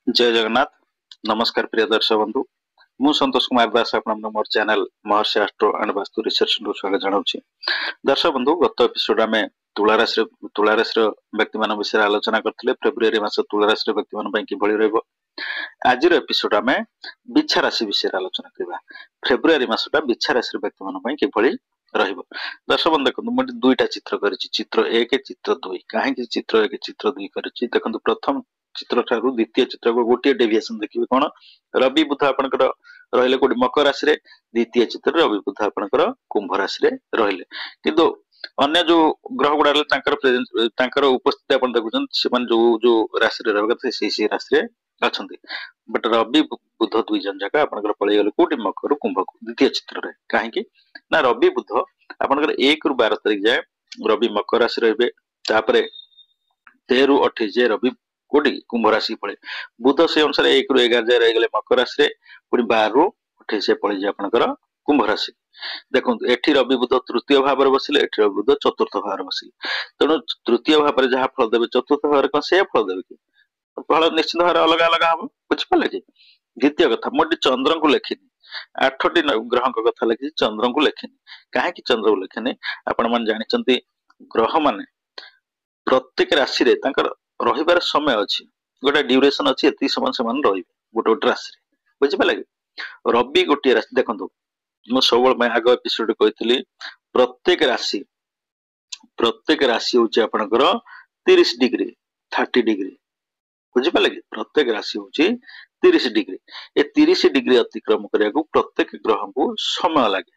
जय जगन्नाथ। नमस्कार प्रिय दर्शक बंधु। मु संतोष कुमार दास आपन मोर channel Maharshi astro and vastu research स्वागत जनाऊँ। दर्शक बंधु, गत एपिसोड आम तुला राशि व्यक्ति मान विषय आलोचना करते। फेब्रुआरी मास तुला राशि व्यक्ति मान किभଳି रहइबो। आज एपिसोड आम बिछा राशि विषय आलोचना करबा। फेब्रुआरी मासटा बिछा राशि व्यक्ति मान किभଳି रहइबो। दर्शक बंधु देखो, मुझे दुईटा चित्र करिछि, चित्र 1 चित्र 2। काहे चित्र 1 चित्र 2 करिछि देखो। प्रथम चित्र ठारू द्वितीय चित्र को गोटे डेविएशन देखिए कौन। रवि बुध आपनकर रहिले कोडी मकर राशि रे, द्वितीय चित्र रवि बुध आपनकर कुंभ राशि रे रहिले। किंतु अन्य जो ग्रह गुडा तांकर उपस्थिति आपण देखुछन, सेमान जो जो राशि रे रहबा कथे सेही राशि रे अछंती। बट रवि बुध दुई जन जाका आपनकर पळै गेले कोडी मकर कुंभ को द्वितीय चित्र रे। काहे कि ना रवि बुध आपनकर 1 रु 12 तारिख जाय रवि मकर राशि रहबे। तापरे 13 रु 28 जाय रवि कोडी कुंभ राशि पड़े। बुध से अनुसार 1 रु 11 जाय रही मकर राशि रे, पुणी 12 रु 28 पड़े जाय आपनकर कुंभ राशि। देखो एठी रवि बुध तृतीय भाव रे बसिले, एठी रवि बुध चतुर्थ भाव रे बसिले। तेणु तृतीय भाव रे जहा फल देबे चतुर्थ भाव रे कोन से फल देबे कि फल निश्चित भाव अलग अलग हम बुझ पाले कि। द्वितीय कथा, मोटी चंद्र को लेखिनी 8टी ग्रह कथा लिखी, चंद्र को लेखिनी। काहे कि चंद्र को लेखिनी, आपण मन जानि चंती ग्रह माने प्रत्येक राशि रे तांकर रहिबार समय अछि, गोटे ड्यूरेशन अछि। एति समय से मान रहिबे गोटे गोटे राशि रे, बुझि पाले कि। रवि गोटे राशि देखंतु, मो सबल मैं आगो एपिसोड कहितली प्रत्येक राशि होची आपनकर 30 डिग्री 30 डिग्री, बुझि पाले कि। प्रत्येक राशि होची 30 डिग्री। ए 30 डिग्री अतिक्रम करिया को प्रत्येक ग्रह को समय लागे,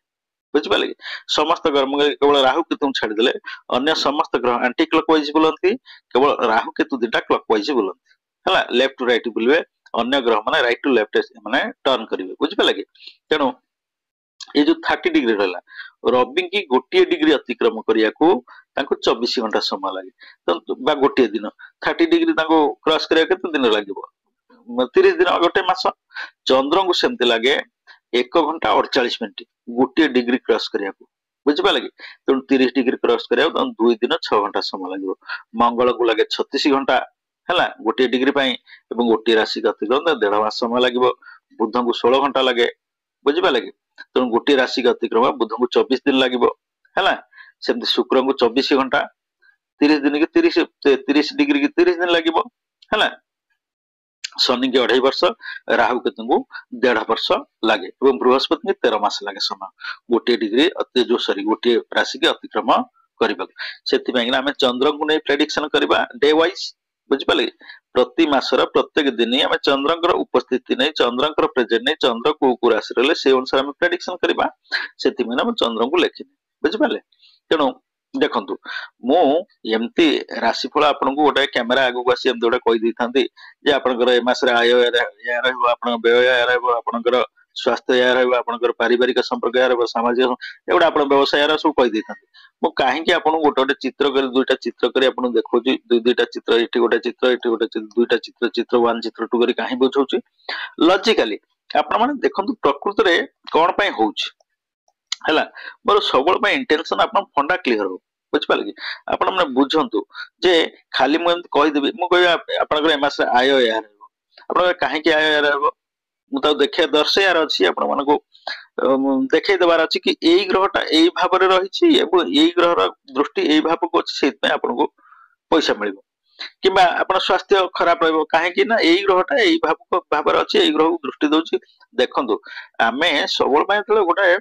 बुझि पाले कि। समस्त ग्रह केवल राहु केतु छाड़ी देले अन्य समस्त ग्रह एंटी क्लॉकवाइज बुलंती, केवल राहु केतु दिटा क्लॉकवाइज बुलंती हला, लेफ्ट टू राइट बुलवे। अन्य ग्रह माने राइट टू लेफ्ट माने टर्न करिवे, बुझि पाले कि। तेनु ये जो 30 डिग्री रहला, रवि की गोटे डिग्री अतिक्रम करिया को तांको 24 घंटा समय लागे। तो बा गोटे दिन 30 डिग्री तांको क्रॉस करिया केते दिन लागिवो, 30 दिन गोटे मास। चंद्र को सेमते लागे 1 घंटा 48 मिनिट गोटे डिग्री क्रॉस करिया को, बुझि पाले कि। तेणु 30 डिग्री क्रॉस करिया 2 दिन 6 घंटा समय लागिवो। मंगल को लागे 36 घंटा हला गोटे डिग्री पई, एवं गोटे राशि का अतिक्रमण 1.5 मास समय लागिवो। बुध को 16 घंटा लागे, बुझि पाले कि। तेणु गोटे राशि का अतिक्रमण बुध को 24 दिन लागिवो हला। सेमति शुक्र को 24 घंटा, 30 दिन के 30 डिग्री के 30 दिन लागिवो हला। शनि के 2.5 वर्ष, राहु केतु को 1.5 वर्ष लागे, एवं बृहस्पति के 13 मास लागे समय गोटे डिग्री गोटे राशि के अतिक्रमण करबा। सेति पई हमें चंद्र को नै प्रेडिक्शन करबा डे वाइज, बुझ पाले। प्रति मासर प्रत्येक दिन आम चंद्रकर उपस्थिति नहीं, चंद्रकर प्रेजेंट नहीं, चंद्र को राशि रहे से अनुसार आम प्रेडिक्शन करबा। सेति में हम चंद्र को लेखिनी, बुझ पाले। तेणु देखंतु मु एमती राशिफल आपन को गोटे कैमेरा आगु को आसी एमती गोटे कहि दै थांती जे आपनकर ए मास रे आय या रहबो, आपन व्यय या रहबो, आपनकर स्वास्थ्य या रहबो, आपनकर पारिवारिक संपर्क या रहबो, सामाजिक एगुडा आपन व्यवसाय या सब कहि दै थांती। मु काहे कि आपन गोटे गोटे चित्र कर दुईटा चित्र करी आपन देखौची, दुईटा चित्र एठी गोटे चित्र एठी गोटे चित्र, दुईटा चित्र, चित्र 1 चित्र 2 करी काहे बुझौची लॉजिकली। आपन माने देखंतु प्रकृति रे कोन पई होउची हला। मोर सबल पई इंटेंशन आपन फंडा क्लियर हो, बुझ पाले कि। आपन माने बुझंतु जे खाली मु एमति कहि देबी, मु कहि आपनकर ए मास आय या रहबो, आपन काहे कि आय या रहबो मु त देखै दर्शयार अछि। आपन माने को देखै देबार अछि कि एई ग्रहटा एई भाव रे रहिछि एवं एई ग्रहर दृष्टि एई भाव को अछि, सेत पे आपन को पैसा मिलिबो। किबा आपन स्वास्थ्य खराब रहबो, काहे कि ना एई ग्रहटा एई भाव रे अछि, एई ग्रह को दृष्टि दोछि। देखंतु आमे सबल पई तले गोटे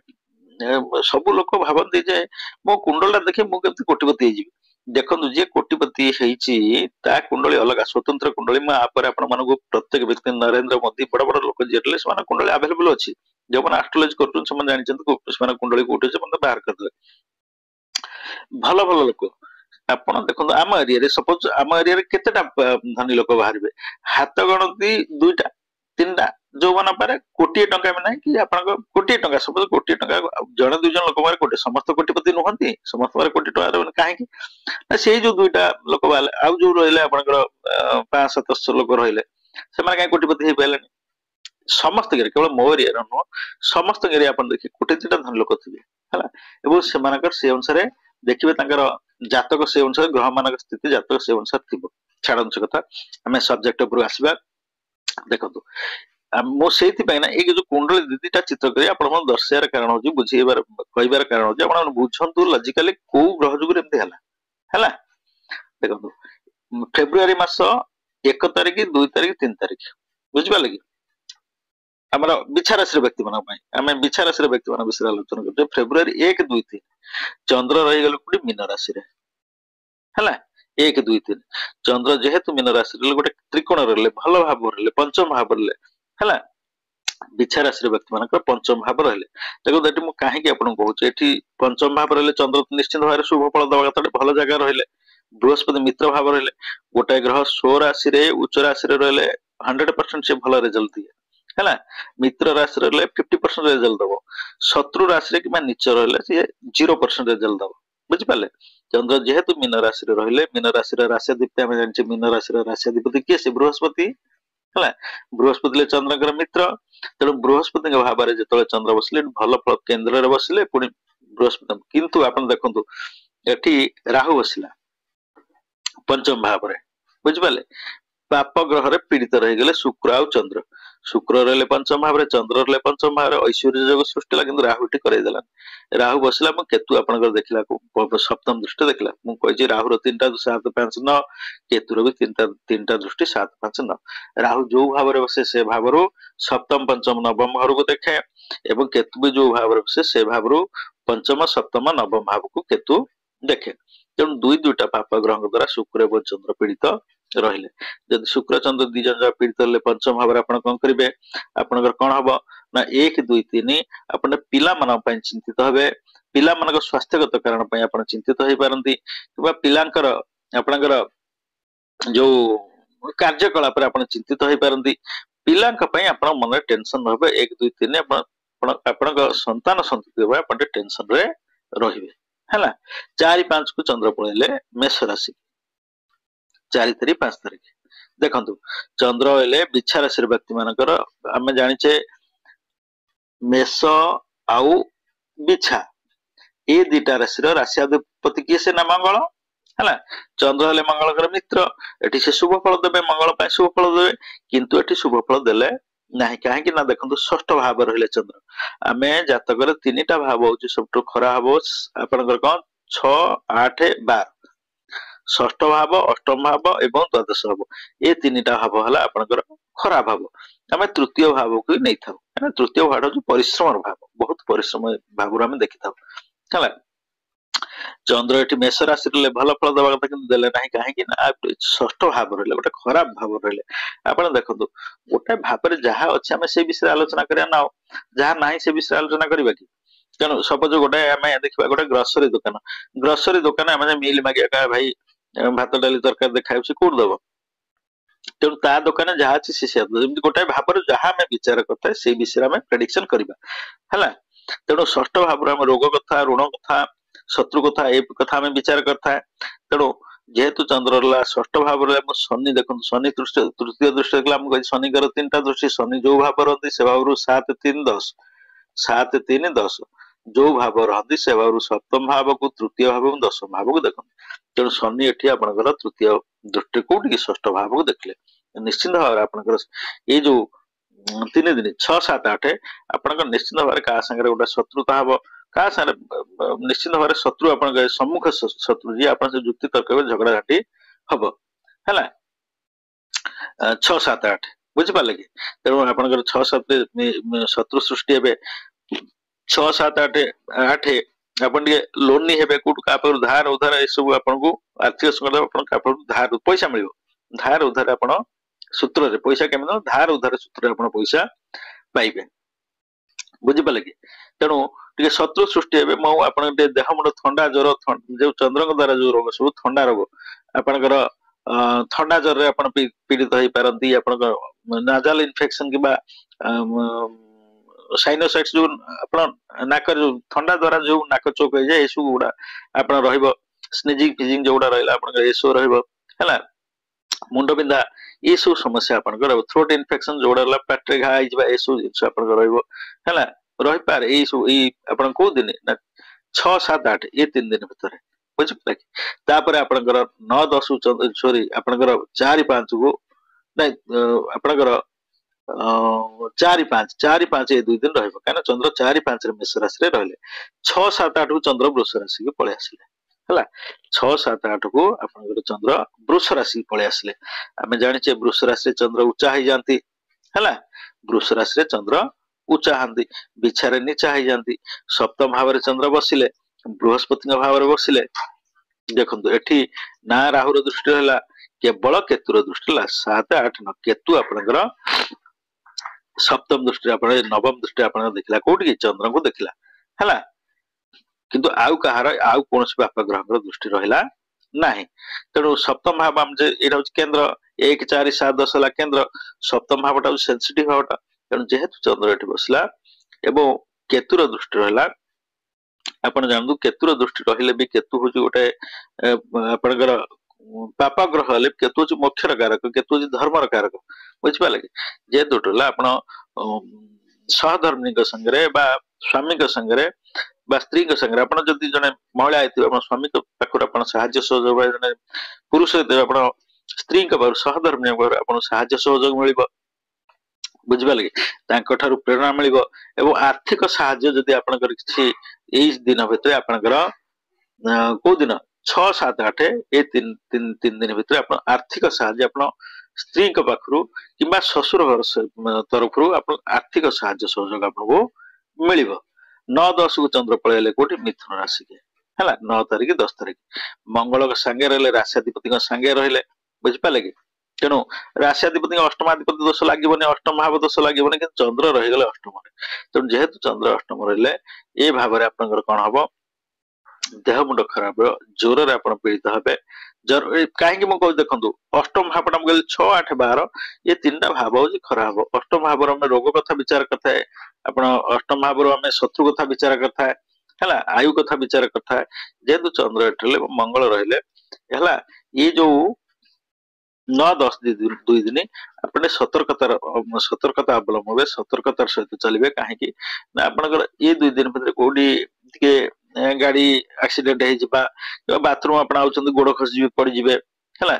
सब लोक भावती जे मो कुंडलटा देखि मु केमति कोटिपति हे जिवि। देखंतु जे कोटिपति हेछि ता कुंडली अलग स्वतंत्र कुंडली। मैं आप आपण मानको प्रत्येक व्यक्ति नरेंद्र मोदी बड़ बड़ लोक जेटले समान कुंडली अवेलेबल अछि, जो मन एस्ट्रोलॉजी करतुन समान जानि चंद को समान कुंडली कोठे से मन बाहर कर दे। भलो भलो लोक आपण देखंतु आम एरिया रे, सपोज आम एरिया रे केतेटा धनी लोक बाहरबे, हाथ गणती 2टा 3टा, जो मन पारे कोटी टंका में नहीं कि आपन कोटी टंका, सपोज कोटी टंका जण दुई जण लोक मारे कोटी, समस्त कोटीपति नुहंती, समस्त मारे कोटी टंका काहे कि ना सेही जो 2टा लोक बाले आ जो रहले आपनकर 500-700 लोक रहले से माने काहे कोटीपति हे पालेनी। समस्त के केवल मो एरिया नो, समस्त के आपन देखि कोटी 2टा धन लोक थिबे हला। एबो से मानकर से अनुसार देखिबे तांकर जातक से अनुसार ग्रह मानक स्थिति जातक से अनुसार थिबो। छाड़न से कथा हमें सब्जेक्ट ऊपर आसीबा। ଦେଖନ୍ତୁ ମୁଁ ସେଇଥିପାଇଁ ନା ଏଇ ଯୋଉ କୁଣ୍ଡଳୀ ଦିଦିଟା ଚିତ୍ର କରି ଆପଣଙ୍କୁ ଦର୍ଶାଇବାର କାରଣ ହଉଛି ବୁଝେଇବାର କହିବାର କାରଣ ହଉଛି ଆପଣ ବୁଝନ୍ତୁ ଲଜିକାଲି କୋଉ ଗ୍ରହ ଯୋଗୁଁ ଏମିତି ହେଲା ହେଲା ଦେଖନ୍ତୁ ଫେବୃଆରୀ ମାସ 1 ତାରିଖ 2 ତାରିଖ 3 ତାରିଖ ବୁଝିପାରିଲେ କି ଆମର ବିଛା ରାଶିର ବ୍ୟକ୍ତି ମାନଙ୍କ ପାଇଁ ଆମେ ବିଛା ରାଶିର ବ୍ୟକ୍ତି ମାନଙ୍କ ବିଷୟରେ ଆଲୋଚନା କରୁଛେ ଫେବୃଆରୀ 1 2 3 ଚନ୍ଦ୍ର ରହିଗଲେ କୋଉଠି ମୀନ ରାଶିରେ ହେଲା 1 2 3 ଚନ୍ଦ୍ର ଯେହେତୁ ମୀନ ରାଶିରେ ଗୋଟେ ତ୍ରିକୋଣ ରହିଲେ ଭଲ ଭାବ ରହିଲେ ପଞ୍ଚମ ଭାବ ରହିଲେ ହେଲା ବିଛା ରାଶିର ବ୍ୟକ୍ତି ମାନଙ୍କର ପଞ୍ଚମ ଭାବ ରହିଲେ ଦେଖନ୍ତୁ ଏଠି ମୁଁ କାହିଁକି ଆପଣଙ୍କୁ କହୁଛି ଏଠି ପଞ୍ଚମ ଭାବ ରହିଲେ ଚନ୍ଦ୍ର ନିଶ୍ଚିତ ଭାବରେ ଶୁଭ ଫଳ ଦବା କଥା ଭଲ ଜାଗା ରହିଲେ ବୃହସ୍ପତି ମିତ୍ର ଭାବ ରହିଲେ ଗୋଟାଏ ଗ୍ରହ ସ୍ୱ ରାଶିରେ ଉଚ୍ଚ ରାଶିରେ ରହିଲେ 100% ସେ ଭଲ ରେଜଲ୍ଟ ଦିଏ ହେଲା ମିତ୍ର ରାଶି ରହିଲେ 50% ରେଜଲ୍ଟ ଦବ ଶତ୍ରୁ ରାଶିରେ କିମ୍ବା ନିଚ ରହିଲେ ସିଏ 0% ରେଜଲ୍ଟ ଦବ ବୁଝିପାରିଲେ ଚନ୍ଦ୍ର ଯେହେତୁ ମୀନ ରାଶିରେ ରହିଲେ ମୀନ ରାଶିର ରାଶିଧିପତି ଆମେ ଜାଣିଛେ ମୀନ ରାଶିର ରାଶିଧିପତି କିଏ ସେ ବୃହସ୍ପତି ହେଲା ବୃହସ୍ପତି ଚନ୍ଦ୍ରଙ୍କର ମିତ୍ର ତେଣୁ ବୃହସ୍ପତିଙ୍କ ଭାବରେ ଯେତେବେଳେ ଚନ୍ଦ୍ର ବସିଲେ ଭଲ ଫଳ କେନ୍ଦ୍ରରେ ବସିଲେ ପୁଣି ବୃହସ୍ପତି କିନ୍ତୁ ଆପଣ ଦେଖନ୍ତୁ ଏଠି ରାହୁ ବସିଲା ପଞ୍ଚମ ଭାବରେ ବୁଝିପାରିଲେ ପାପ ଗ୍ରହରେ ପୀଡିତ ରହିଗଲେ ଶୁକ୍ର ଆଉ ଚନ୍ଦ୍ର ଶୁକ୍ର ରହିଲେ ପଞ୍ଚମ ଭାବରେ ଚନ୍ଦ୍ର ରହିଲେ ପଞ୍ଚମ ଭାବରେ ଐଶ୍ୱର୍ଯ୍ୟ ଯୋଗ ସୃଷ୍ଟି ହେଲା କିନ୍ତୁ ରାହୁ ଏଠି କରେଇଦେଲା ରାହୁ ବସିଲା ମୁଁ କେତୁ ଆପଣଙ୍କର ଦେଖିଲା ସପ୍ତମ ଦୃଷ୍ଟି ଦେଖିଲା ମୁଁ କହିଛି ରାହୁର 3ଟା 7 5 9 କେତୁର ବି ତିନିଟା ଦୃଷ୍ଟି 7 5 9 ରାହୁ ଯୋଉ ଭାବରେ ବସେ ସେ ଭାବରୁ ସପ୍ତମ ପଞ୍ଚମ ନବମ ଘରକୁ ଦେଖେ ଏବଂ କେତୁ ବି ଯୋଉ ଭାବରେ ବସେ ସେ ଭାବରୁ ପଞ୍ଚମ ସପ୍ତମ ନବମ ଭାବକୁ କେତୁ ଦେଖେ ତେଣୁ ଦୁଇଟା ପାପ ଗ୍ରହଙ୍କ ଦ୍ଵାରା ଶୁକ୍ର ଏବଂ ଚନ୍ଦ୍ର ପୀଡିତ ରହିଲେ ଯଦି ଶୁକ୍ର ଚନ୍ଦ୍ର ଦି ଜଣ ଯାକ ପୀଡିତ ହେଲେ ପଞ୍ଚମ ଭାବରେ ଆପଣ କଣ କରିବେ ଆପଣଙ୍କର କଣ ହବ ନା 1 2 3 ଆପଣ ପିଲାମାନଙ୍କ ପାଇଁ ଚିନ୍ତିତ ହେବେ ପିଲାମାନଙ୍କ ସ୍ୱାସ୍ଥ୍ୟଗତ କାରଣ ପାଇଁ ଆପଣ ଚିନ୍ତିତ ହେଇପାରନ୍ତି କିମ୍ବା ପିଲାଙ୍କର ଆପଣଙ୍କର ଯୋଉ କାର୍ଯ୍ୟକଳାପରେ ଆପଣ ଚିନ୍ତିତ ହେଇପାରନ୍ତି ପିଲାଙ୍କ ପାଇଁ ଆପଣ ମନରେ ଟେନସନ ରହିବେ 1 2 3 ଆପଣଙ୍କ ସନ୍ତାନ ସନ୍ତତି ପାଇଁ ଆପଣ ଟିକେ ଟେନସନ ରେ ରହିବେ ହେଲା 4 5 କୁ ଚନ୍ଦ୍ର ପଳେଇଲେ ମେଷ ରାଶି 4 ତାରିଖ 5 ତାରିଖ ଦେଖନ୍ତୁ ଚନ୍ଦ୍ର ହେଲେ ବିଛା ରାଶିର ବ୍ୟକ୍ତି ମାନଙ୍କର ଆମେ ଜାଣିଛେ ମେଷ ଆଉ ବିଛା ଏ ଦିଟା ରାଶିର ରାଶିଆଧିପତି କିଏ ସେ ନା ମଙ୍ଗଳ ହେଲା ଚନ୍ଦ୍ର ହେଲେ ମଙ୍ଗଳଙ୍କର ମିତ୍ର ଏଠି ସେ ଶୁଭ ଫଳ ଦେବେ ମଙ୍ଗଳ ପାଇଁ ଶୁଭ ଫଳ ଦେବେ କିନ୍ତୁ ଏଠି ଶୁଭ ଫଳ ଦେଲେ ନାହିଁ କାହିଁକି ନା ଦେଖନ୍ତୁ ଷଷ୍ଠ ଭାବ ରହିଲେ ଚନ୍ଦ୍ର ଆମେ ଜାତକରେ 3ଟା ଭାବ ହଉଛି ସବୁଠୁ ଖରା ହବ ଆପଣଙ୍କର କଣ 6 8 12 ଷଷ୍ଠ ଭାବ ଅଷ୍ଟମ ଭାବ ଏବଂ ଦ୍ୱାଦଶ ଭାବ ଏ 3ଟା ଭାବ ହେଲା ଆପଣଙ୍କର ଖରାପ ଭାବ ଆମେ ତୃତୀୟ ଭାବକୁ ନେଇଥାଉ ତୃତୀୟ ଭାବ ହଉଛି ପରିଶ୍ରମର ଭାବ ବହୁତ ପରିଶ୍ରମ ଭାବରୁ ଆମେ ଦେଖିଥାଉ ହେଲା ଚନ୍ଦ୍ର ଏଠି ମେଷ ରାଶି ରହିଲେ ଭଲ ଫଳ ଦେବା କଥା କିନ୍ତୁ ଦେଲେ ନାହିଁ କାହିଁକି ନା ଷଷ୍ଠ ଭାବ ରହିଲେ ଗୋଟେ ଖରାପ ଭାବ ରହିଲେ ଆପଣ ଦେଖନ୍ତୁ ଗୋଟେ ଭାବରେ ଯାହା ଅଛି ଆମେ ସେଇ ବିଷୟରେ ଆଲୋଚନା କରିବା ନା ଯାହା ନାହିଁ ସେ ବିଷୟରେ ଆଲୋଚନା କରିବା କି ତେଣୁ ସପୋଜ ଗୋଟେ ଆମେ ଦେଖିବା ଗୋଟେ ଗ୍ରୋସରୀ ଦୋକାନ ଆମେ ମିଲ୍ ମାଗିବା ଭାଇ ଭାତ ଡାଲି ତରକାରୀ ଦେଖାଉଛି ସେ କୋଉଠି ଦବ ତେଣୁ ତା ଦୋକାନରେ ଯାହା ଅଛି ସେ ଯେମିତି ଗୋଟାଏ ଭାବରେ ଯାହା ଆମେ ବିଚାର କରିଥାଏ ସେଇ ବିଷୟରେ ଆମେ ପ୍ରେଡିକ୍ସନ କରିବା ହେଲା ତେଣୁ ଷଷ୍ଠ ଭାବରେ ଆମେ ରୋଗ କଥା ଋଣ କଥା ଶତ୍ରୁ କଥା ଏ କଥା ଆମେ ବିଚାର କରିଥାଏ ତେଣୁ ଯେହେତୁ ଚନ୍ଦ୍ର ରହିଲା ଷଷ୍ଠ ଭାବରେ ଶନି ଦେଖନ୍ତୁ ଶନି ତୃତୀୟ ଦୃଷ୍ଟି ଦେଖିଲା ମୁଁ କହିଛି ଶନିଙ୍କର 3ଟା ଦୃଷ୍ଟି ଶନି ଯୋଉ ଭାବ ରହନ୍ତି ସେ ଭାବରୁ 7 3 10 7 3 10 ଯୋଉ ଭାବ ରହନ୍ତି ସେ ଭାବରୁ ସପ୍ତମ ଭାବକୁ ତୃତୀୟ ଭାବକୁ ଦଶମ ଭାବକୁ ଦେଖନ୍ତି ତେଣୁ ଶନି ଏଠି ଆପଣଙ୍କର ତୃତୀୟ ଦୃଷ୍ଟି କୋଉଠି କି ଷଷ୍ଠ ଭାବକୁ ଦେଖିଲେ ନିଶ୍ଚିନ୍ତ ଭାବରେ ଆପଣଙ୍କର ଏଇ ଯୋଉ 3 ଦିନ 6 7 8 ଆପଣଙ୍କର ନିଶ୍ଚିନ୍ତ ଭାବରେ କାହା ସାଙ୍ଗରେ ଗୋଟେ ଶତ୍ରୁତା ହବ କାହା ସାଙ୍ଗରେ ନିଶ୍ଚିନ୍ତ ଭାବରେ ଶତ୍ରୁ ଆପଣଙ୍କ ସମ୍ମୁଖ ଶତ୍ରୁ ଯିଏ ଆପଣ ସେ ଯୁକ୍ତି ତର୍କ ଝଗଡା ଝାଟି ହବ ହେଲା 6 7 8 ବୁଝିପାରିଲେ କି ତେଣୁ ଆପଣଙ୍କର 6 7 ଶତ୍ରୁ ସୃଷ୍ଟି ହେବେ 6 7 8 8 ଆପଣ ଟିକେ ଲୋନି ହେବେ କୋଉଠୁ କାହା ପାଖରୁ ଧାର ଉଧାର ଏସବୁ ଆପଣଙ୍କୁ ଆର୍ଥିକ ସଂକଟ ଆପଣ କାହା ପାଖରୁ ଧାର ପଇସା ମିଳିବ ଧାର ଉଧାର ଆପଣ ସୂତ୍ରରେ ପଇସା କେମିତି ଧାର ଉଧାର ସୂତ୍ରରେ ଆପଣ ପଇସା ପାଇବେ ବୁଝିପାରିଲେ କି ତେଣୁ ଟିକେ ଶତ୍ରୁ ସୃଷ୍ଟି ହେବେ ମୁଁ ଆପଣଙ୍କ ଟିକେ ଦେହ ମୁଣ୍ଡ ଥଣ୍ଡା ଜ୍ୱର ଯୋଉ ଚନ୍ଦ୍ରଙ୍କ ଦ୍ଵାରା ଯୋଉ ରୋଗ ସବୁ ଥଣ୍ଡା ରୋଗ ଆପଣଙ୍କର ଥଣ୍ଡା ଜ୍ୱରରେ ଆପଣ ପୀଡିତ ହେଇପାରନ୍ତି ଆପଣଙ୍କ ନାଜାଲ ଇନଫେକ୍ସନ କିମ୍ବା ସାଇନୋସାଇଟ୍ସ ଯୋଉ ଆପଣ ନାକରେ ଯୋଉ ଥଣ୍ଡା ଦ୍ଵାରା ଯୋଉ ନାକ ଚୋକ ହେଇଯାଏ ଏସବୁ ଗୁଡା ଆପଣ ରହିବ ସ୍ନିଜିଂ ଫିଜିଂ ଯୋଉଗୁଡା ରହିଲା ଆପଣଙ୍କର ଏସବୁ ରହିବ ହେଲା ମୁଣ୍ଡ ବିନ୍ଧା ଏସବୁ ସମସ୍ୟା ଆପଣଙ୍କର ରହିବ ଥ୍ରୋଟ ଇନଫେକ୍ସନ ଯୋଉଗୁଡା ରହିଲା ପାଟିରେ ଘା ହେଇଯିବା ଏସବୁ ଜିନିଷ ଆପଣଙ୍କର ରହିବ ହେଲା ରହିପାରେ ଏଇ ସବୁ ଏଇ ଆପଣ କୋଉ ଦିନ ନା 6 7 8 ଏ 3 ଦିନ ଭିତରେ ବୁଝିପାରିଲେ କି ତାପରେ ଆପଣଙ୍କର 9 10 ସରି ଆପଣଙ୍କର 4 5 କୁ ନାଇଁ ଆପଣଙ୍କର ଚାରି ପାଞ୍ଚ ଏ 2 ଦିନ ରହିବ କାହିଁକି ଚନ୍ଦ୍ର 4-5 ରେ ମେଷ ରାଶିରେ ରହିଲେ 6-7-8 କୁ ଚନ୍ଦ୍ର ବୃଷ ରାଶିକୁ ପଳେଇ ଆସିଲେ ହେଲା 6-7-8 କୁ ଆପଣଙ୍କର ଚନ୍ଦ୍ର ବୃଷ ରାଶିକୁ ପଳେଇ ଆସିଲେ ଆମେ ଜାଣିଛେ ବୃଷ ରାଶିରେ ଚନ୍ଦ୍ର ଉଚ୍ଚା ହେଇଯାନ୍ତି ହେଲା ବୃଷ ରାଶିରେ ଚନ୍ଦ୍ର ଉଚ୍ଚା ହନ୍ତି ବିଛାରେ ନିଚା ହେଇଯାନ୍ତି ସପ୍ତମ ଭାବରେ ଚନ୍ଦ୍ର ବସିଲେ ବୃହସ୍ପତିଙ୍କ ଭାବରେ ବସିଲେ ଦେଖନ୍ତୁ ଏଠି ନା ରାହୁର ଦୃଷ୍ଟି ହେଲା କେବଳ କେତୁର ଦୃଷ୍ଟି ହେଲା 7-8-9 କେତୁ ଆପଣଙ୍କର ସପ୍ତମ ଦୃଷ୍ଟିରେ ଆପଣ ନବମ ଦୃଷ୍ଟି ଆପଣଙ୍କ ଦେଖିଲା କୋଉଠି କି ଚନ୍ଦ୍ରଙ୍କୁ ଦେଖିଲା ହେଲା କିନ୍ତୁ ଆଉ କାହାର ଆଉ କୌଣସି ବାପ ଗ୍ରହଙ୍କର ଦୃଷ୍ଟି ରହିଲା ନାହିଁ ତେଣୁ ସପ୍ତମ ଭାବ ଆମେ ଯେ ଏଇଟା ହଉଛି କେନ୍ଦ୍ର 1-4-7-10 ହେଲା କେନ୍ଦ୍ର ସପ୍ତମ ଭାବଟା ହଉଛି ସେନ୍ସିଟିଭ ଭାବଟା ତେଣୁ ଯେହେତୁ ଚନ୍ଦ୍ର ଏଠି ବସିଲା ଏବଂ କେତୁର ଦୃଷ୍ଟି ରହିଲା ଆପଣ ଜାଣନ୍ତୁ କେତୁର ଦୃଷ୍ଟି ରହିଲେ ବି କେତୁ ହଉଛି ଗୋଟେ ଆପଣଙ୍କର ପାପ ଗ୍ରହ ହେଲେ କେତୁ ହଉଛି ମୋକ୍ଷର କାରକ କେତୁ ହଉଛି ଧର୍ମର କାରକ ବୁଝିପାରିଲେ କି ଯେହେତୁ ହେଲା ଆପଣ ସହଧର୍ମୀଙ୍କ ସାଙ୍ଗରେ ବା ସ୍ୱାମୀଙ୍କ ସାଙ୍ଗରେ ବା ସ୍ତ୍ରୀଙ୍କ ସାଙ୍ଗରେ ଆପଣ ଯଦି ଜଣେ ମହିଳା ହେଇଥିବେ ଆପଣ ସ୍ୱାମୀଙ୍କ ପାଖରୁ ଆପଣ ସାହାଯ୍ୟ ସହଯୋଗ ଜଣେ ପୁରୁଷ ହେଇଥିବେ ଆପଣ ସ୍ତ୍ରୀଙ୍କ ପାଖରୁ ସହଧର୍ମୀ ପାଖରୁ ଆପଣଙ୍କୁ ସାହାଯ୍ୟ ସହଯୋଗ ମିଳିବ ବୁଝିପାରିଲେ କି ତାଙ୍କ ଠାରୁ ପ୍ରେରଣା ମିଳିବ ଏବଂ ଆର୍ଥିକ ସାହାଯ୍ୟ ଯଦି ଆପଣଙ୍କର କିଛି ଏଇ ଦିନ ଭିତରେ ଆପଣଙ୍କର କୋଉ ଦିନ 6-7-8 ଏ 3 ଦିନ ଭିତରେ ଆପଣ ଆର୍ଥିକ ସାହାଯ୍ୟ ଆପଣ ସ୍ତ୍ରୀଙ୍କ ପାଖରୁ କିମ୍ବା ଶ୍ୱଶୁର ଘର ତରଫରୁ ଆପଣ ଆର୍ଥିକ ସାହାଯ୍ୟ ସହଯୋଗ ଆପଣଙ୍କୁ ମିଳିବ 9-10 କୁ ଚନ୍ଦ୍ର ପଳେଇଲେ କୋଉଠି ମିଥୁନ ରାଶିକି ହେଲା 9 ତାରିଖ 10 ତାରିଖ ମଙ୍ଗଳ ସାଙ୍ଗେ ରହିଲେ ରାଶ୍ୟାଧିପତିଙ୍କ ସାଙ୍ଗେ ରହିଲେ ବୁଝିପାରିଲେ କି ତେଣୁ ରାଶ୍ୟାଧିପତିଙ୍କ ଅଷ୍ଟମାଧିପତି ଦୋଷ ଲାଗିବନି ଅଷ୍ଟମ ଭାବ ଦୋଷ ଲାଗିବନି କିନ୍ତୁ ଚନ୍ଦ୍ର ରହିଗଲେ ଅଷ୍ଟମରେ ତେଣୁ ଯେହେତୁ ଚନ୍ଦ୍ର ଅଷ୍ଟମ ରହିଲେ ଏ ଭାବରେ ଆପଣଙ୍କର କଣ ହବ ଦେହ ମୁଣ୍ଡ ଖରାପ ହେବ ଜ୍ୱରରେ ଆପଣ ପୀଡ଼ିତ ହେବେ କାହିଁକି ମୁଁ କହୁଛି ଦେଖନ୍ତୁ ଅଷ୍ଟମ ଭାବଟା ମୁଁ କହିଲି 6-8-12 ଏ 3ଟା ଭାବ ହଉଛି ଖରାପ ଅଷ୍ଟମ ଭାବର ଆମେ ରୋଗ କଥା ବିଚାର କରିଥାଏ ଆପଣ ଅଷ୍ଟମ ଭାବରୁ ଆମେ ଶତ୍ରୁ କଥା ବିଚାର କରିଥାଏ ହେଲା ଆୟୁ କଥା ବିଚାର କରିଥାଏ ଯେହେତୁ ଚନ୍ଦ୍ର ଏଠି ରହିଲେ ମଙ୍ଗଳ ରହିଲେ ହେଲା ଇଏ ଯୋଉ 9-10 2 ଦିନ ଆପଣ ସତର୍କତା ଅବଲମ୍ବନ ସତର୍କତାର ସହିତ ଚାଲିବେ କାହିଁକି ନା ଆପଣଙ୍କର ଏ 2 ଦିନ ଭିତରେ କୋଉଠି ଟିକେ ଗାଡି ଆକ୍ସିଡେଣ୍ଟ ହେଇଯିବା କିମ୍ବା ବାଥରୁମ ଆପଣ ଆଉଛନ୍ତି ଗୋଡ ଖସିଯିବେ ପଡିଯିବେ ହେଲା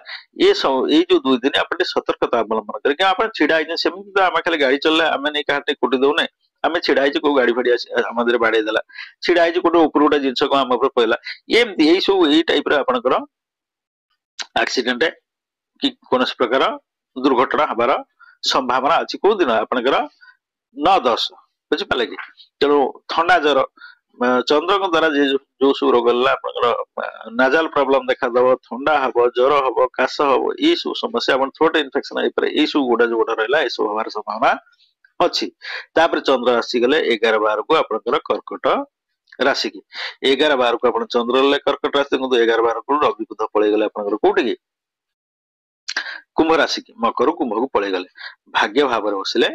ଏଇ ଯୋଉ 2 ଦିନ ଆପଣ ଟିକେ ସତର୍କତା ଅବଲମ୍ବନ କରିବେ ଆପଣ ଛିଡା ହେଇଛନ୍ତି ସେମିତି ତ ଆମେ ଖାଲି ଗାଡି ଚଳିଲେ ଆମେ ନେଇ କାହା ଟିକେ କୁଟି ଦଉନେ ଆମେ ଛିଡା ହେଇଛି କୋଉ ଗାଡି ଫାଡି ଆମ ଦେହରେ ବାଡେଇ ଦେଲା ଛିଡା ହେଇଛି କୋଉଠି ଉପରୁ ଗୋଟେ ଜିନିଷ କଣ ଆମ ଉପରେ ପଡିଲା ଏମିତି ଏଇ ସବୁ ଏଇ ଟାଇପର ଆପଣଙ୍କର ଆକ୍ସିଡେଣ୍ଟ କି କୌଣସି ପ୍ରକାର ଦୁର୍ଘଟଣା ହବାର ସମ୍ଭାବନା ଅଛି କୋଉ ଦିନ ଆପଣଙ୍କର 9-10 ବୁଝିପାରିଲେ କି ତେଣୁ ଥଣ୍ଡା ଜ୍ୱର ଚନ୍ଦ୍ରଙ୍କ ଦ୍ଵାରା ଯୋଉ ସବୁ ରୋଗ ହେଲା ଆପଣଙ୍କର ନାଜାଲ ପ୍ରୋବ୍ଲେମ ଦେଖାଦବ ଥଣ୍ଡା ହବ ଜ୍ୱର ହବ କାଶ ହବ ଏଇ ସବୁ ସମସ୍ୟା ଆପଣ ଥ୍ରୋଟ ଇନଫେକ୍ସନ ହେଇପାରେ ଏଇ ସବୁ ଯୋଉଟା ରହିଲା ଏସବୁ ହବାର ସମ୍ଭାବନା ଅଛି ତାପରେ ଚନ୍ଦ୍ର ଆସିଗଲେ 11-12 କୁ ଆପଣଙ୍କର କର୍କଟ ରାଶି କି 11-12 କୁ ଆପଣ ଚନ୍ଦ୍ର ରହିଲେ କର୍କଟ ରାଶି କିନ୍ତୁ 11-12 କୁ ରବି ବୁଧ ପଳେଇଗଲେ ଆପଣଙ୍କର କୋଉଠି କି କୁମ୍ଭ ରାଶି କି ମକର କୁମ୍ଭକୁ ପଳେଇଗଲେ ଭାଗ୍ୟ ଭାବରେ ବସିଲେ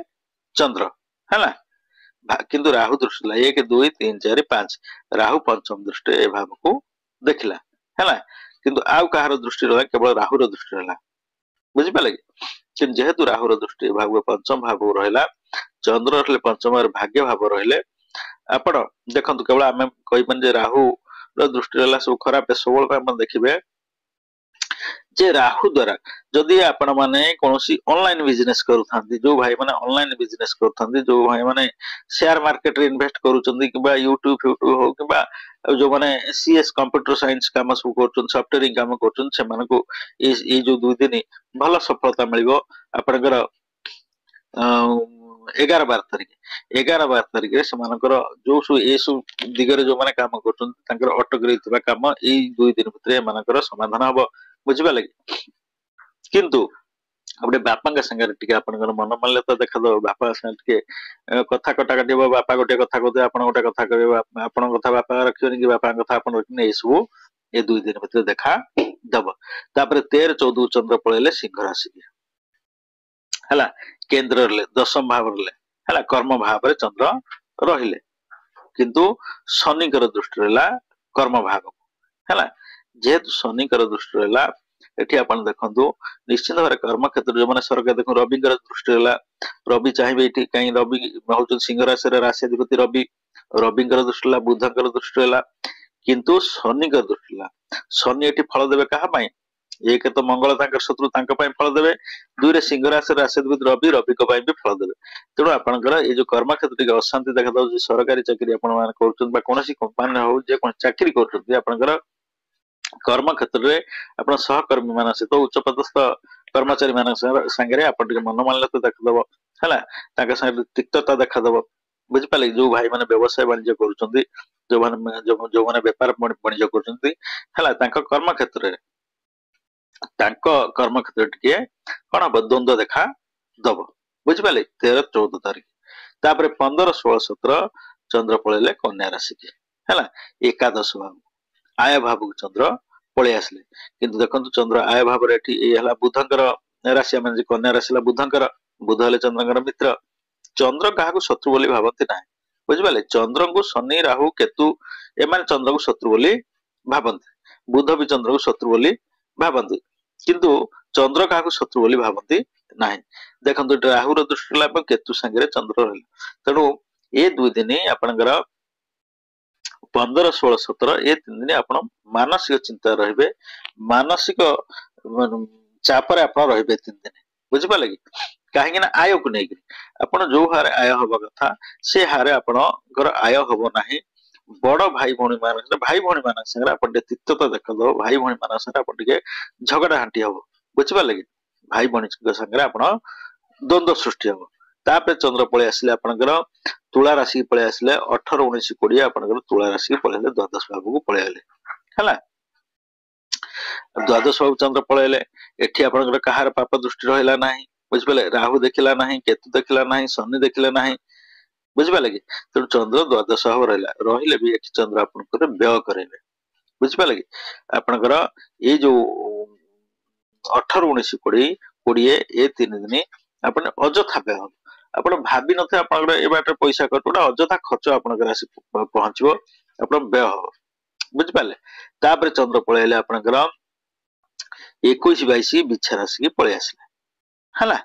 ଚନ୍ଦ୍ର ହେଲା କିନ୍ତୁ ରାହୁ ଦୃଷ୍ଟି ହେଲା 1-2-3-4-5 ରାହୁ ପଞ୍ଚମ ଦୃଷ୍ଟିରେ ଏ ଭାବକୁ ଦେଖିଲା ହେଲା କିନ୍ତୁ ଆଉ କାହାର ଦୃଷ୍ଟି ରହିଲା କେବଳ ରାହୁର ଦୃଷ୍ଟି ରହିଲା ବୁଝିପାରିଲେ କି କିନ୍ତୁ ଯେହେତୁ ରାହୁର ଦୃଷ୍ଟି ଭାବ ପଞ୍ଚମ ଭାବକୁ ରହିଲା ଚନ୍ଦ୍ର ରହିଲେ ପଞ୍ଚମରେ ଭାଗ୍ୟ ଭାବ ରହିଲେ ଆପଣ ଦେଖନ୍ତୁ କେବଳ ଆମେ କହିବାନି ଯେ ରାହୁର ଦୃଷ୍ଟି ରହିଲା ସବୁ ଖରାପ ସବୁବେଳେ ପାଇଁ ଆପଣ ଦେଖିବେ ଯେ ରାହୁ ଦ୍ଵାରା ଯଦି ଆପଣ ମାନେ କୌଣସି ଅନଲାଇନ ବିଜନେସ କରୁଥାନ୍ତି ଯୋଉ ଭାଇ ମାନେ ଅନଲାଇନ ବିଜନେସ କରୁଥାନ୍ତି ଯୋଉ ଭାଇ ମାନେ ସେୟାର ମାର୍କେଟରେ ଇନଭେଷ୍ଟ କରୁଛନ୍ତି କିମ୍ବା ୟୁଟ୍ୟୁବ ହଉ କିମ୍ବା ଯୋଉମାନେ ସିଏସ କମ୍ପ୍ୟୁଟର ସାଇନ୍ସ କାମ ସବୁ କରୁଛନ୍ତି ସଫ୍ଟୱେୟାରିଂ କାମ କରୁଛନ୍ତି ସେମାନଙ୍କୁ ଏଇ ଯୋଉ 2 ଦିନ ଭଲ ସଫଳତା ମିଳିବ ଆପଣଙ୍କର 11-12 ତାରିଖ 11-12 ତାରିଖରେ ସେମାନଙ୍କର ଯୋଉ ସବୁ ଏ ସବୁ ଦିଗରେ ଯୋଉମାନେ କାମ କରୁଛନ୍ତି ତାଙ୍କର ଅଟକି ରହିଥିବା କାମ ଏଇ 2 ଦିନ ଭିତରେ ଏମାନଙ୍କର ସମାଧାନ ହବ ବୁଝିପାରିଲେ କି କିନ୍ତୁ ଗୋଟେ ବାପାଙ୍କ ସାଙ୍ଗରେ ଟିକେ ଆପଣଙ୍କର ମନ ମାନିଲେ ତ ଦେଖାଦବ ବାପାଙ୍କ ସାଙ୍ଗରେ ଟିକେ କଥା କଟାକଟି ହବ ବାପା ଗୋଟେ କଥା କହୁଥିବେ ଆପଣ ଗୋଟେ କଥା କହିବେ ଆପଣଙ୍କ କଥା ବାପା ରଖିବେନି କି ବାପାଙ୍କ କଥା ଆପଣ ରଖିବେନି ଏଇସବୁ ଏ 2 ଦିନ ଭିତରେ ଦେଖା ଦବ ତାପରେ 13-14 ଚନ୍ଦ୍ର ପଳେଇଲେ ସିଂହ ରାଶି ହେଲା କେନ୍ଦ୍ର ରହିଲେ ଦଶମ ଭାବ ରହିଲେ ହେଲା କର୍ମ ଭାବରେ ଚନ୍ଦ୍ର ରହିଲେ କିନ୍ତୁ ଶନିଙ୍କର ଦୃଷ୍ଟି ରହିଲା କର୍ମ ଭାବକୁ ହେଲା ଯେହେତୁ ଶନିଙ୍କର ଦୃଷ୍ଟି ରହିଲା ଏଠି ଆପଣ ଦେଖନ୍ତୁ ନିଶ୍ଚିତ ଭାବରେ କର୍ମ କ୍ଷେତ୍ର ଯୋଉମାନେ ସରକାର ଦେଖନ୍ତୁ ରବିଙ୍କର ଦୃଷ୍ଟି ହେଲା ରବି ଚାହିଁବେ ଏଠି କାହିଁ ରବି ହଉଛନ୍ତି ସିଂହ ରାଶିର ରାଶ୍ୟାଧିପତି ରବିଙ୍କର ଦୃଷ୍ଟି ହେଲା ବୁଧଙ୍କର ଦୃଷ୍ଟି ହେଲା କିନ୍ତୁ ଶନିଙ୍କ ଦୃଷ୍ଟି ହେଲା ଶନି ଏଠି ଫଳ ଦେବେ କାହା ପାଇଁ एक तो मंगल शत्रु फल देवे, दुई रे सिंह राशि राशिधिपति रवि रवि भी फल देवे। तेणु आपंकर ये जो कर्म क्षेत्र टी अशांति देखा दे, सरकारी चाकरी कौन कंपानी हो चाकरी कर कर्म क्षेत्र में आप सहकर्मी मान सहित उच्च पदस्थ कर्मचारी मान सागे आप मनमालिन्यता देखा है, तिक्तता देखा बुझिपारे जो भाई मैंने व्यवसाय वाणिज्य कर जो मैंने बेपार वाणिज्य कर कर्म क्षेत्र कर्म क्षेत्र टे कौन हम द्वंद्व देखा दब बुझिपारे 13-14 तारीख तापर 15-16-17 चंद्र पलैले कन्या राशि की है एकादश भाव आय भाव को चंद्र पलि आसले किंतु देखो चंद्र आय भाव बुधंकर राशि कन्या राशि बुधंकर बुध हेले चंद्रकर मित्र चंद्र क्या शत्रु बोली भावती ना बुझिपारे चंद्र को शनि राहु केतु एम चंद्र को शत्रु बोली भावती बुध भी चंद्र को शत्रु बोली भावती किंतु चंद्र क्या शत्रु बोली भावती ना देखो राहुर दृष्टि केतु सांगे चंद्र रहा तेणु ये 2 दिन आपणकर 15-16-17 ये 3 दिन आप मानसिक चिंता रहे मानसिक चापर आप रहे 3 दिन बुझिपारे कि कहीं आय को लेकिन आप जो हारे आय हवा कथा से हारे आपणकर आय हम ना बड़ भाई भौणी मान आप तिक्तता देखा दो भाई भौणी मान संगे झगड़ा हांटी हम बुझिपारे कि भाई भौणी संगे आप द्वंद्व सृष्टि हम तापर चंद्र पलि आसिले आपणकर तुला राशि पलि आसिले 18-19-20 आपणकर तुला राशि पलैले द्वादश भाव को पलैले है द्वादश भाव चंद्र पलैले एठी आपणकर कहार पाप दृष्टि रहिला नाही बुझिपारे राहु देखिला नाही केतु देखिला नाही शनि देखिला नाही बुझिपारे कि तेणु चंद्र द्वादश भाव रहिले भी एक चंद्र आपणकर व्यय करेंगे बुझिपारे कि आपणकर ये जो 18-19-20 ये 3 दिन आपने अजथा व्यय हम आप भावी न थे बाटे पैसा कर अजथा खर्च आपंकर आसी पहुंचो आप व्यय हम बुझिपारे तापर चंद्र पलैले आपंकर 21-22 बिछा राशि की पलि आसिले है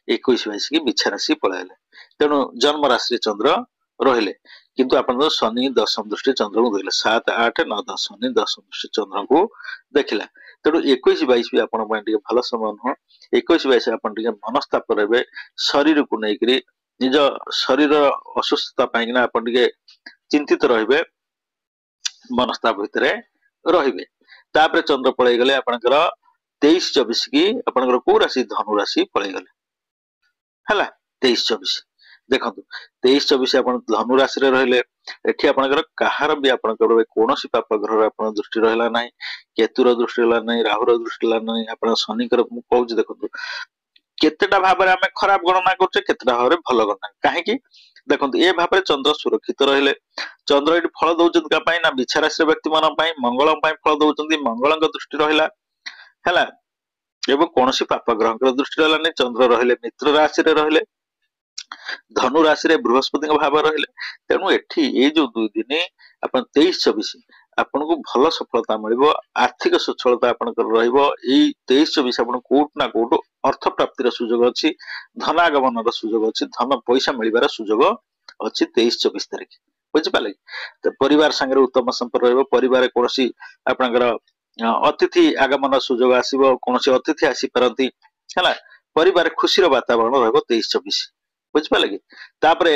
21-22 की बिछा राशि पलैले तेणु जन्म राशि चंद्र रहिले किंतु आप शनि दशम दृष्टि चंद्र को देखले 7-8-9-10 शनि दशम दृष्टि चंद्र को देखला तेणु 21-22 भी आप भल समय नुह 21-22 आप मनस्ताप रहे शरीर को लेकर निज शरीर असुस्थता आप चिंतित रहे मनस्ताप भितर रहे तापर चंद्र पलि गले आपंकर 23-24 की आपंकर कौ राशि धनु राशि पलि गले है 23-24 देखो 23-24 आप धनु राशि रहिले एठी आपनकर कहार भी आपनकर कौन पाप ग्रह आप दृष्टि रहा ना केतुर दृष्टि रहा ना राहुर दृष्टि रहा ना आप शनिकर कहूँ देखो केतेटा भाव आम खराब गणना करतेटा भाव भल गणना कहीं देखो ये भाव चंद्र सुरक्षित रहिले चंद्र ये फल दौरान क्या बिछा राशि व्यक्ति मान मंगल फल दौरान मंगल दृष्टि रहा है एवं कौन पाप ग्रह दृष्टि रहा नहीं चंद्र रहिले मित्र राशि रहिले धनु राशि रे बृहस्पति भाव रहिले तेणु एठी ये जो 2 दिन आप 23-24 आपन को भल सफलता मिल आर्थिक सच्छलता आपनकर रहिबो 23-24 आपन कोट ना कोट अर्थ प्राप्तिर सुजोग अछि धनागमन सुजोग अछि धन पैसा मिलबार सुजोग अछि 23-24 तारिख बुझिपाले तो परिवार संगे उत्तम संपर्क रहिबो परिवार कोनसी आपनकर अतिथि आगमन सुजोग आसीबो कोनसी अतिथि आसी परंती हैला परिवार खुशी रो वातावरण रहबो 23-24 बुझिपारे कि तापर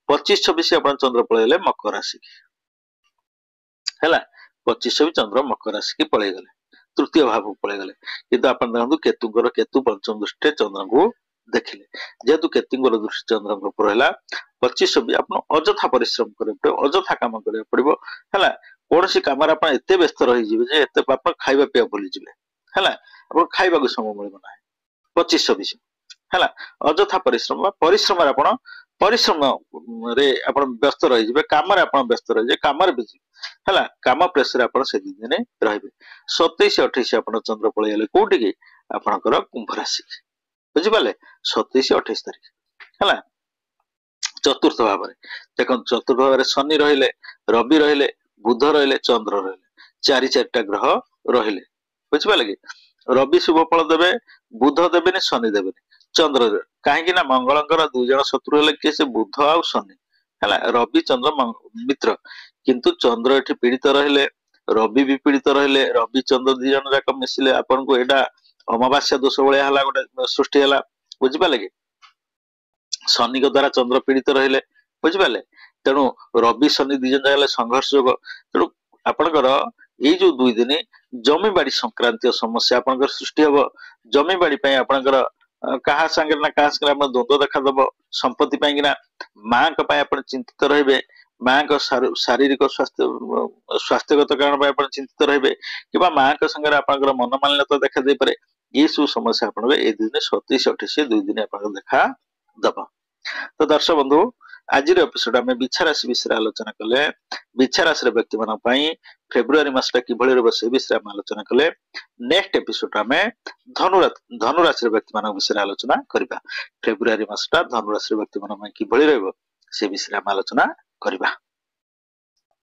25-26 आप चंद्र पलैले मकर राशि है 25-26 चंद्र मकर राशि की पलि गले तृतीय भाव को पलि गले किंतु आप देखो केतुंकर केतु पंचम दृष्टि चंद्र को देखिले जेहेतु केतुंकर दृष्टि चंद्र ऊपर है 25-26 आप अजथा परिश्रम कर अजथा कम करा पड़ो है कौन सी कम आप व्यस्त रही आप खाଇବା पिया भूली है आप खावा समय मिल ना 25-26 है अजथा परिश्रम परिश्रम रे आपण व्यस्त रही काम व्यस्त रही काम बिजी है काम प्रेसर आप से दिन रही 27-28 आप चंद्र पलि कौटी की आपणकर कुंभ राशि बुझिपारे 27-28 तारीख है चतुर्थ भाव देख चतुर्थ भाव शनि रहिले रवि रहिले बुध रहिले चंद्र रहिले 4 ग्रह रहिले बुझिपारे कि रवि शुभ फल देवे बुध देवे शनि देवे चंद्र कहीं मंगलंकर 2 जन शत्रु हेले किए से बुध आउ शनि है रवि चंद्र मित्र किंतु चंद्र ये पीड़ित रहिले रवि भी पीड़ित रहिले रवि चंद्र दी जन जाक मिसिले आपन को एटा अमावास्या दोष भलिया हला गोटे सृष्टि हला बुझि पाले कि शनि को द्वारा चंद्र पीड़ित रहिले बुझि पाले तेणु रवि शनि दी जन जाले संघर्ष योग तेणु आपनकर एई जो 2 दिन जमी बाड़ी संक्रांतीय समस्या आपनकर सृष्टि हबो जमी बाड़ी पय आपनकर कहा संगे ना कहा संगे आपन द्वंद्व देखा दबो संपत्ति पय किना मां का पय आपन चिंतित रहबे मां का शारीरिक स्वास्थ्य स्वास्थ्यगत कारण पय आपन चिंतित रहबे किबा मां का संगे आपनकर मनमालिन्यता देखा दे पारे ये सब समस्या आपन ए दिन 27 28 2 दिन आपन देखा दबो। तो दर्शक बंधु आज एपिसोड आम बिछा राशि विषय आलोचना कले बिछा राशि व्यक्ति मान फेब्रुआरी मासटा किभଳି रहब से विषय आम आलोचना कले नेक्स्ट एपिसोड आम धनु राशि व्यक्ति मान विषय आलोचना करबा फेब्रुआरी मासटा धनु राशि व्यक्ति मान किभଳି रहब से विषय आम आलोचना करबा।